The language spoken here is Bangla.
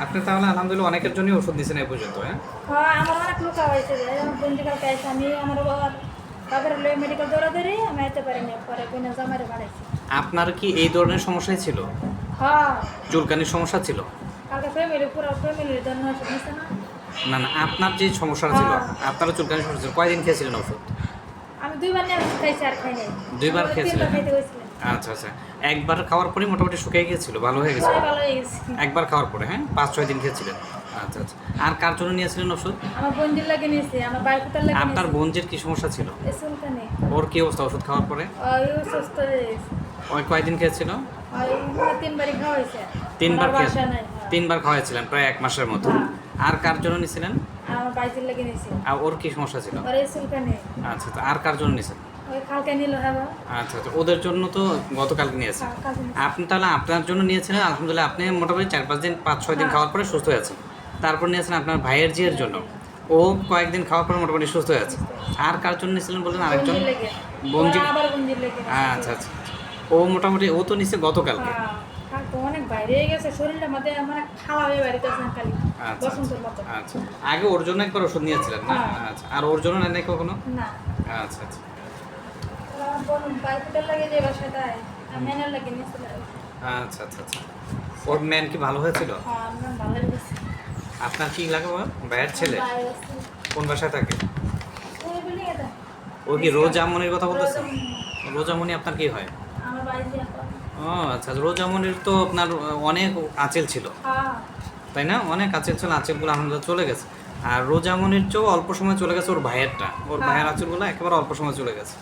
আপনি তাহলে আলহামদুলিল্লাহ অনেকের জন্যই ওষুধ দিয়েছেন এই পর্যন্ত, হ্যাঁ? হ্যাঁ, আমার অনেক লোক হয়েছে যে বন্ধু কালকে আইসে আমি আমার বাবার লয়ে মেডিকেল দৌড়াদৌড়ি আমি আইতে পারিনি, পরে বোনের জামাইরে বাড়াইছি। আপনার কি এই ধরনের সমস্যাই ছিল? হ্যাঁ, চুলকানির সমস্যা ছিল? কালকে পুরো ফ্যামিলির জন্য ওষুধ নিছে না। না না, আপনার যে সমস্যাটা ছিল, আপনারও চুলকানির সমস্যা ছিল, কয়দিন খেয়েছিলেন ওষুধ? আমি 2 বার নিয়ে ওষুধ খাইছি আর খাই নাই। 2 বার খেয়েছিলেন? 3 বার খাইতে হয়েছিল। আচ্ছা আচ্ছা, একবার খাওয়ার পরে মোটামুটি শুকিয়ে গিয়েছিল, ভালো হয়ে গেছিল? পরে ভালো হয়ে গেছে। একবার খাওয়ার পরে, হ্যাঁ, 5-6 দিন খেয়েছিলেন। আচ্ছা আচ্ছা, আর কার জন্য নিয়েছিলেন ওষুধ? আমার বোনজির লাগে নিয়েছি, আমার বাইকুটার লাগে আপনার বোনজির কি সমস্যা ছিল? চুলকানি। ওর কি অবস্থা ওষুধ খাওয়ার পরে? ওই সুস্থ হয়ে গেছে। ওই কয়দিন খেয়েছিল? ওই 3 বারই খাওয়া হয়েছে। 3 বার আমার খেয়ে বাসা নাই। হ্যাঁ। 3 বার খাওয়াইছিলেন প্রায় 1 মাসের মতো। হ্যাঁ। আর কার জন্য নিয়েছিলেন? আমার বাইজির লাগে নিয়েছি। আর ওর কি সমস্যা ছিল? ওর এই চুলকানি। আচ্ছা আচ্ছা, আর কার জন্য নিয়েছেন? ওই কালকে নিল হ্যাঁ। আচ্ছা আচ্ছা, ওদের জন্য তো গতকালকে নিয়েছেন। কালকে আপনি তাহলে আপনার জন্য নিয়েছিলেন, আলহামদুলিল্লাহ আপনি মোটামুটি 4-5 দিন 5-6 দিন হ্যাঁ। খাওয়ার পরে সুস্থ হয়েছেন। তারপর নিয়েছেন আপনার ভাইয়ের জিয়ের জন্য, ও কয়েকদিন খাওয়ার পরে মোটামুটি সুস্থ হয়ে আছে। আর কার জন্য নিয়েছিলেন বললেন আরেকজন? বঞ্জির লেগে। বঞ্জি। ওরা আবার বঞ্জির লেগে। আচ্ছা আচ্ছা, ও মোটামুটি ও তো নিচ্ছে গতকালকে। হ্যাঁ, কালকে অনেক বাইরে হয়ে গেছে শরীরটা মধ্যে মানে খাওয়া হয়ে বাড়িতে আছেন খালি আচ্ছা বসন্তের মতো। আচ্ছা, আগে ওর জন্য একবার ওষুধ নিয়েছিলেন না? হ্যাঁ। আচ্ছা, আর ওর জন্য নেন নাই কখনো? না, আচ্ছা আচ্ছা আমার বোন বাইকুটার লাগে যে বাসাটায় মেনের লাগে নিয়েছিল। আচ্ছা আচ্ছা আচ্ছা, ওর ম্যান কি ভালো হয়েছিল? হ্যাঁ, আমার ভালো লেগেছে। আপনার কি লাগে বাবা? ভাইয়ের ছেলে? বাইরে আছে। কোন বাসায় থাকে? ওই বিল্ডিং এটা। ও কি রোজামনির কথা বলতেছেন? রোজামনি। রোজামনি আপনার কি হয়? আমার বাইরে এখন। ও আচ্ছা, রোজামনির তো আপনার অনেক আঁচল ছিল, হ্যাঁ, তাই না? অনেক আঁচল ছিল, আঁচলগুলো আলহামদুলিল্লাহ চলে গেছে। আর রোজামনির চেয়েও অল্প সময় চলে গেছে ওর ভাইয়েরটা, ওর ভাইয়ের আঁচলগুলো একেবারে অল্প সময় চলে গেছে।